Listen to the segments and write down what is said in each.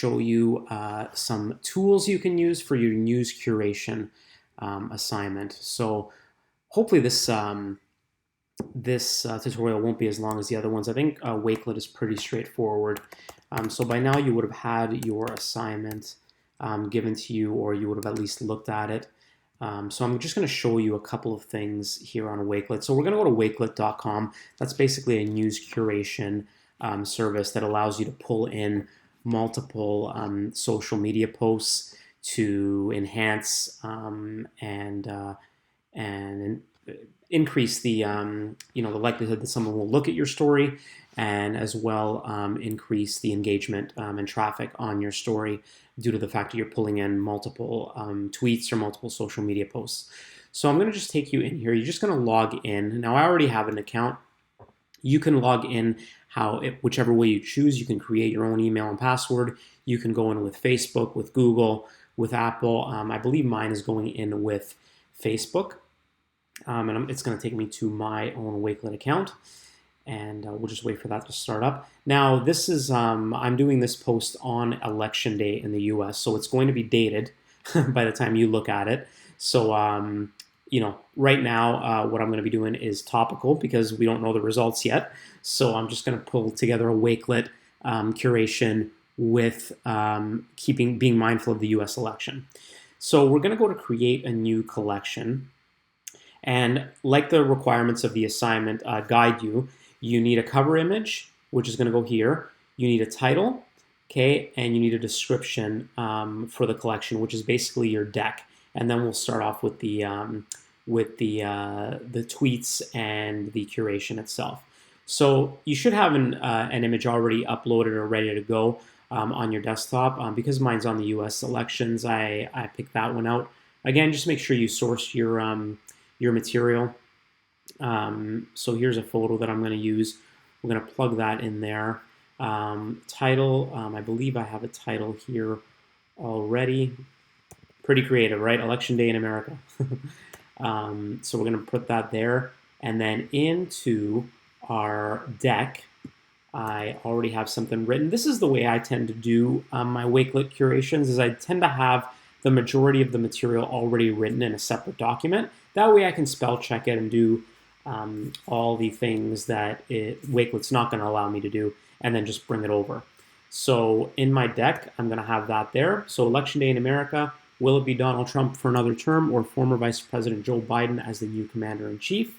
show you some tools you can use for your news curation assignment. So hopefully this tutorial won't be as long as the other ones. I think Wakelet is pretty straightforward. So by now you would have had your assignment given to you, or you would have at least looked at it. So I'm just going to show you a couple of things here on Wakelet. So we're going to go to wakelet.com. That's basically a news curation service that allows you to pull in multiple social media posts to enhance and increase the the likelihood that someone will look at your story, and as well increase the engagement and traffic on your story due to the fact that you're pulling in multiple tweets or multiple social media posts. So I'm going to just take you in here. You're just going to log in. Now I already have an account. You can log in whichever way you choose. You can create your own email and password. You can go in with Facebook, with Google, with Apple. I believe mine is going in with Facebook. And it's going to take me to my own Wakelet account, and we'll just wait for that to start up. Now, this is I'm doing this post on election day in the U.S., so it's going to be dated by the time you look at it. So, right now, what I'm going to be doing is topical because we don't know the results yet. So I'm just going to pull together a Wakelet curation with being mindful of the U.S. election. So we're going to go to create a new collection. And like the requirements of the assignment guide you, you need a cover image, which is going to go here. You need a title, okay, and you need a description for the collection, which is basically your deck. And then we'll start off with the tweets and the curation itself. So you should have an image already uploaded or ready to go on your desktop. Because mine's on the U.S. elections, I picked that one out. Again, just make sure you source your material. So here's a photo that I'm going to use. We're going to plug that in there. Title, I believe I have a title here already. Pretty creative, right? Election Day in America. So we're going to put that there. And then into our deck, I already have something written. This is the way I tend to do my Wakelet curations, is I tend to have the majority of the material already written in a separate document. That way I can spell check it and do all the things that Wakelet's not going to allow me to do, and then just bring it over. So in my deck, I'm going to have that there. So Election Day in America, will it be Donald Trump for another term or former Vice President Joe Biden as the new Commander-in-Chief?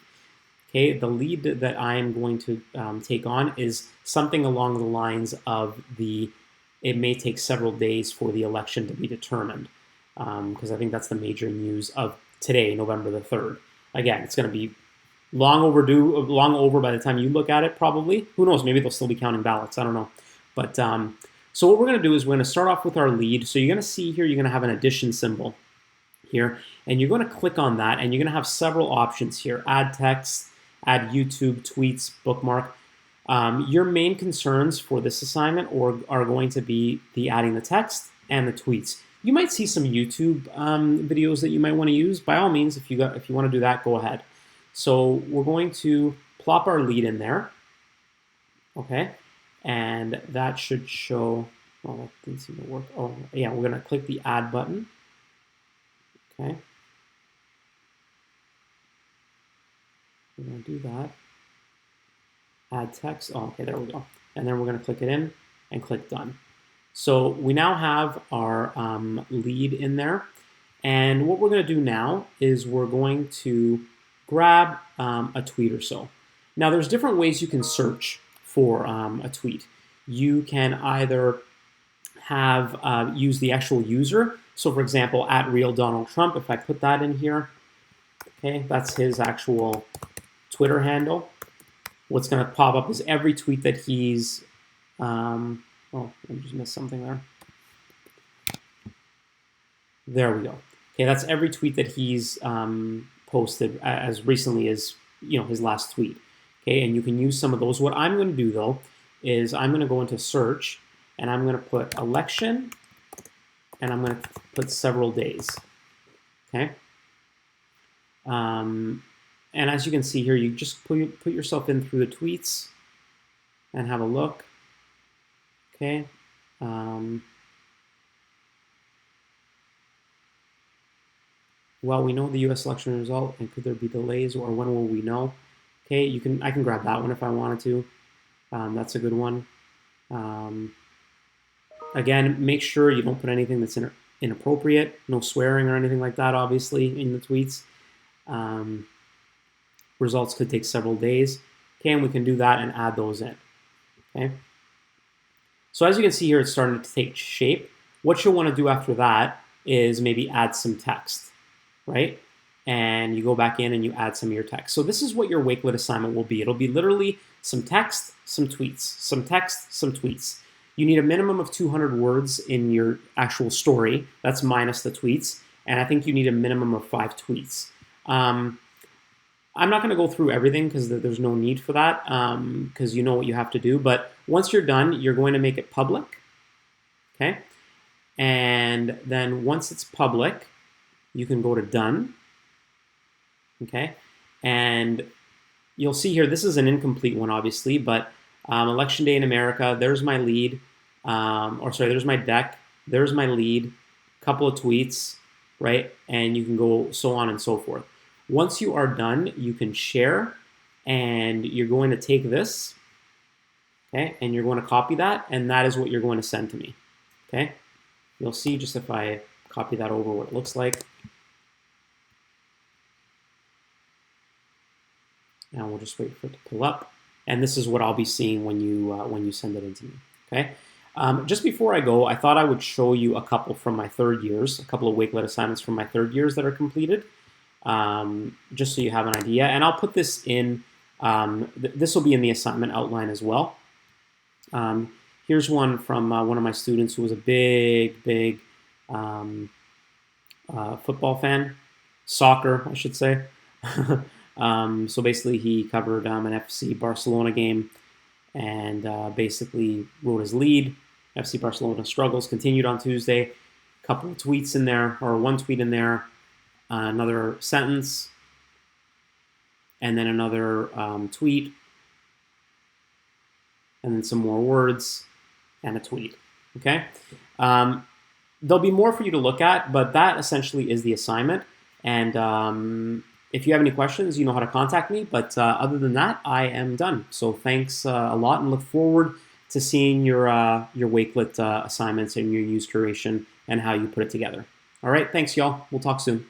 Okay, the lead that I am going to take on is something along the lines of it may take several days for the election to be determined, because I think that's the major news of today, November the 3rd. Again, it's going to be long overdue, long over by the time you look at it, probably. Who knows? Maybe they'll still be counting ballots. I don't know. But so what we're going to do is we're going to start off with our lead. So you're going to see here, you're going to have an addition symbol here, and you're going to click on that, and you're going to have several options here. Add text, add YouTube, tweets, bookmark. Your main concerns for this assignment are going to be the adding the text and the tweets. You might see some YouTube videos that you might want to use. By all means, if you want to do that, go ahead. So we're going to plop our lead in there, okay, and that should show. Oh, that didn't seem to work. Oh, yeah, we're going to click the add button, okay. We're going to do that. Add text. Oh, okay, there we go. And then we're going to click it in and click done. So we now have our lead in there. And what we're going to do now is we're going to grab a tweet or so. Now, there's different ways you can search for a tweet. You can either have use the actual user. So, for example, @RealDonaldTrump, if I put that in here, okay, that's his actual Twitter handle. What's going to pop up is every tweet that he's oh, I just missed something there. There we go. Okay, that's every tweet that he's posted as recently as his last tweet. Okay, and you can use some of those. What I'm going to do though is I'm going to go into search, and I'm going to put election, and I'm going to put several days. Okay. And as you can see here, you just put yourself in through the tweets and have a look. Okay. well, we know the U.S. election result, and could there be delays, or when will we know? Okay, I can grab that one if I wanted to. That's a good one. Um, Again, make sure you don't put anything that's inappropriate, no swearing or anything like that, obviously, in the tweets. Um, Results could take several days. Okay, and we can do that and add those in. Okay. So as you can see here, it's starting to take shape. What you'll want to do after that is maybe add some text, right? And you go back in and you add some of your text. So this is what your Wakelet assignment will be. It'll be literally some text, some tweets, some text, some tweets. You need a minimum of 200 words in your actual story. That's minus the tweets. And I think you need a minimum of 5 tweets. I'm not going to go through everything because there's no need for that because you know what you have to do. But once you're done, you're going to make it public. Okay. And then once it's public, you can go to done. Okay. And you'll see here, this is an incomplete one, obviously, but election day in America, there's my lead. There's my deck. There's my lead, couple of tweets, right? And you can go so on and so forth. Once you are done, you can share, and you're going to take this, okay, and you're going to copy that, and that is what you're going to send to me, okay? You'll see just if I copy that over what it looks like. And we'll just wait for it to pull up. And this is what I'll be seeing when you send it in to me, okay? Just before I go, I thought I would show you a couple from my third years, a couple of Wakelet assignments from my third years that are completed. Just so you have an idea. And I'll put this in, this will be in the assignment outline as well. Here's one from one of my students who was a big football fan, soccer, I should say. So basically he covered an FC Barcelona game and basically wrote his lead. FC Barcelona struggles continued on Tuesday. A couple of tweets in there, or one tweet in there. Another sentence, and then another tweet, and then some more words, and a tweet, okay? There'll be more for you to look at, but that essentially is the assignment, and if you have any questions, you know how to contact me, but other than that, I am done. So thanks a lot, and look forward to seeing your Wakelet assignments and your use curation and how you put it together. All right, thanks, y'all. We'll talk soon.